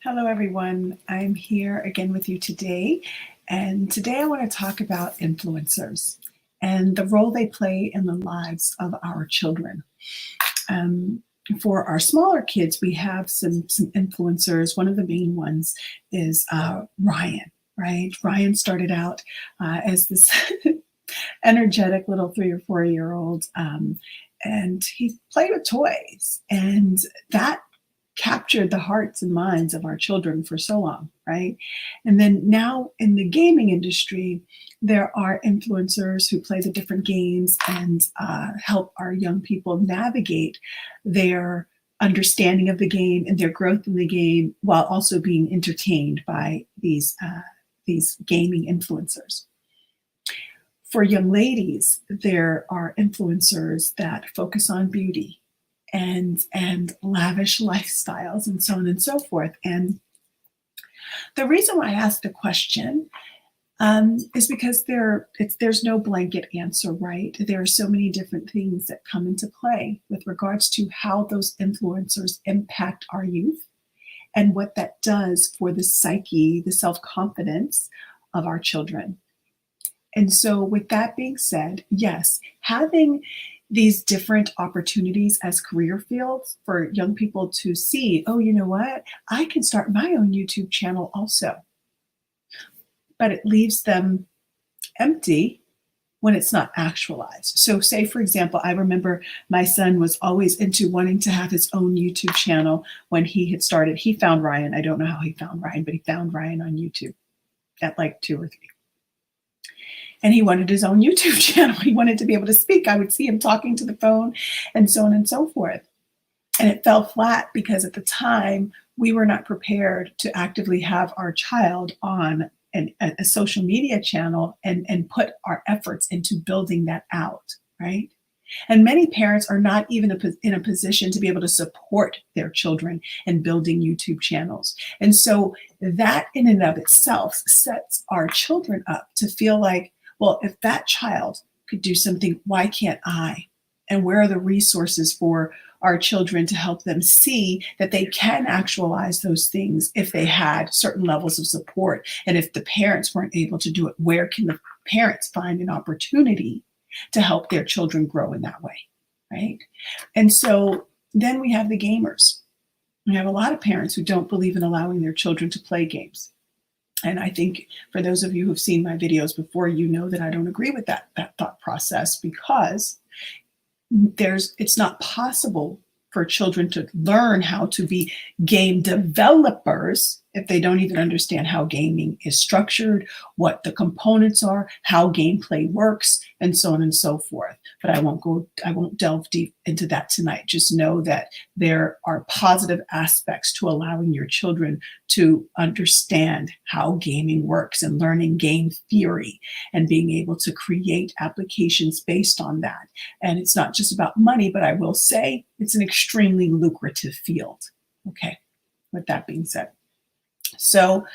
Hello, everyone. I'm here again with you today. And today I want to talk about influencers and the role they play in the lives of our children. Um, for our smaller kids, we have some influencers. One of the main ones is Ryan, right? Ryan started out as this energetic little 3 or 4 year old, and he played with toys. And that captured the hearts and minds of our children for so long, right? And then now in the gaming industry, there are influencers who play the different games and help our young people navigate their understanding of the game and their growth in the game while also being entertained by these gaming influencers. For young ladies, there are influencers that focus on beauty and lavish lifestyles and so on and so forth. And the reason why I asked the question is because there's no blanket answer, right? There are so many different things that come into play with regards to how those influencers impact our youth and what that does for the psyche, the self-confidence of our children. And so with that being said, yes, having these different opportunities as career fields for young people to see, oh, you know what? I can start my own YouTube channel also. But it leaves them empty when it's not actualized. So say, for example, I remember my son was always into wanting to have his own YouTube channel when he had started. He found Ryan. I don't know how he found Ryan, but he found Ryan on YouTube at like 2 or 3. And he wanted his own YouTube channel. He wanted to be able to speak. I would see him talking to the phone and so on and so forth. And it fell flat because at the time we were not prepared to actively have our child on a social media channel and put our efforts into building that out, right? And many parents are not even in a position to be able to support their children in building YouTube channels. And so that in and of itself sets our children up to feel like, well, if that child could do something, why can't I? And where are the resources for our children to help them see that they can actualize those things if they had certain levels of support? And if the parents weren't able to do it, where can the parents find an opportunity to help their children grow in that way, right? And so then we have the gamers. We have a lot of parents who don't believe in allowing their children to play games. And I think for those of you who've seen my videos before, you know that I don't agree with that thought process, because it's not possible for children to learn how to be game developers if they don't even understand how gaming is structured, what the components are, how gameplay works, and so on and so forth. But I won't delve deep into that tonight. Just know that there are positive aspects to allowing your children to understand how gaming works and learning game theory and being able to create applications based on that. And it's not just about money, but I will say it's an extremely lucrative field. Okay, with that being said. So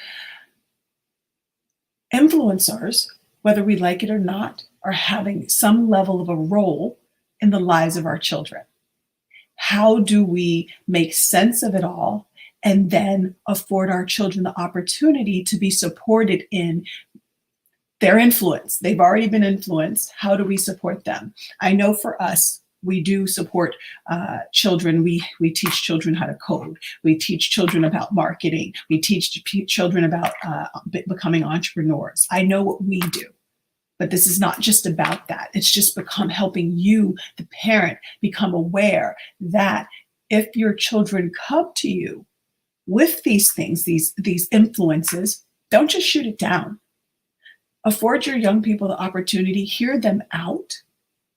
influencers, whether we like it or not, are having some level of a role in the lives of our children. How do we make sense of it all and then afford our children the opportunity to be supported in their influence? They've already been influenced. How do we support them? I know for us, we do support children. We teach children how to code. We teach children about marketing. We teach children about becoming entrepreneurs. I know what we do, but this is not just about that. It's just helping you, the parent, become aware that if your children come to you with these things, these influences, don't just shoot it down. Afford your young people the opportunity, hear them out,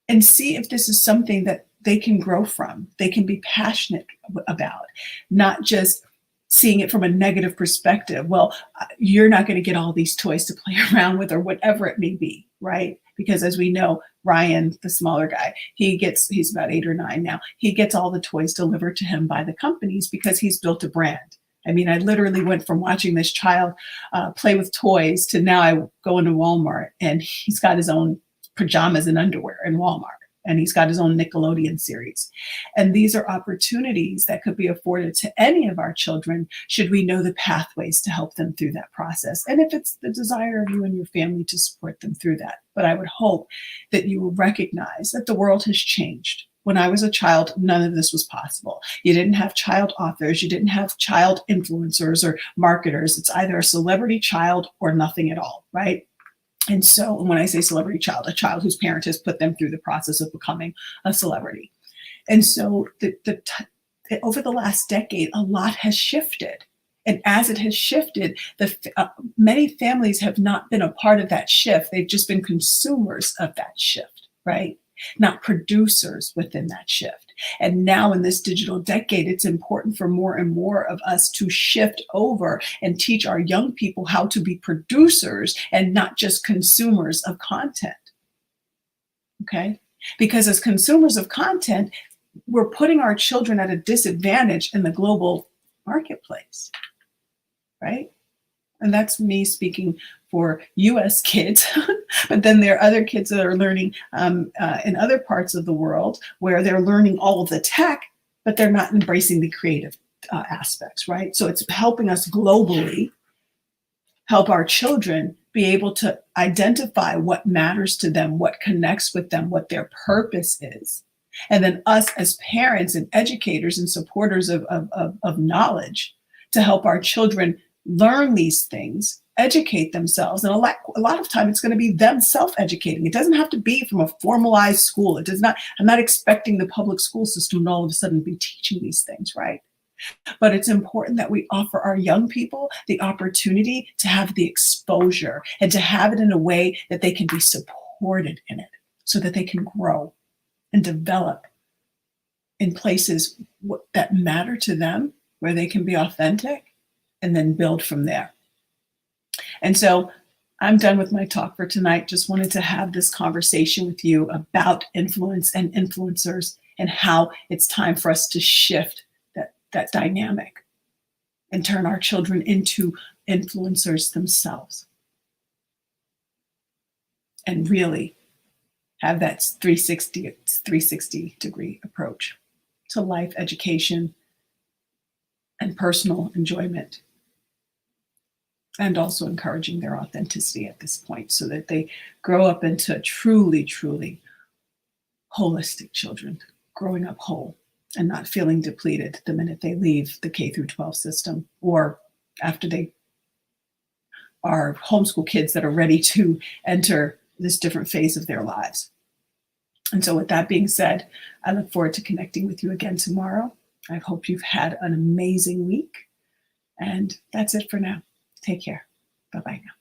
and see if this is something that they can grow from, they can be passionate about, not just seeing it from a negative perspective. Well, you're not going to get all these toys to play around with or whatever it may be, right? Because as we know, Ryan, the smaller guy, he's about 8 or 9 now. He gets all the toys delivered to him by the companies because he's built a brand. I mean, I literally went from watching this child play with toys to now I go into Walmart and he's got his own pajamas and underwear in Walmart, and he's got his own Nickelodeon series. And these are opportunities that could be afforded to any of our children should we know the pathways to help them through that process. And if it's the desire of you and your family to support them through that. But I would hope that you will recognize that the world has changed. When I was a child, none of this was possible. You didn't have child authors, you didn't have child influencers or marketers. It's either a celebrity child or nothing at all, right? And so when I say celebrity child, a child whose parent has put them through the process of becoming a celebrity. And so over the last decade, a lot has shifted. And as it has shifted, many families have not been a part of that shift. They've just been consumers of that shift, right? Not producers within that shift. And now in this digital decade, it's important for more and more of us to shift over and teach our young people how to be producers and not just consumers of content. Okay? Because as consumers of content, we're putting our children at a disadvantage in the global marketplace, right? And that's me speaking for US kids, but then there are other kids that are learning in other parts of the world where they're learning all of the tech, but they're not embracing the creative aspects, right? So it's helping us globally help our children be able to identify what matters to them, what connects with them, what their purpose is. And then us as parents and educators and supporters of knowledge to help our children learn these things, educate themselves. And a lot of time it's going to be them self-educating. It doesn't have to be from a formalized school. It does not, I'm not expecting the public school system to all of a sudden be teaching these things, right? But it's important that we offer our young people the opportunity to have the exposure and to have it in a way that they can be supported in it so that they can grow and develop in places that matter to them, where they can be authentic and then build from there. And so I'm done with my talk for tonight. Just wanted to have this conversation with you about influence and influencers and how it's time for us to shift that dynamic and turn our children into influencers themselves and really have that 360 degree approach to life, education, and personal enjoyment, and also encouraging their authenticity at this point so that they grow up into truly, truly holistic children, growing up whole and not feeling depleted the minute they leave the K through 12 system or after they are homeschool kids that are ready to enter this different phase of their lives. And so with that being said, I look forward to connecting with you again tomorrow. I hope you've had an amazing week. And that's it for now. Take care. Bye-bye now.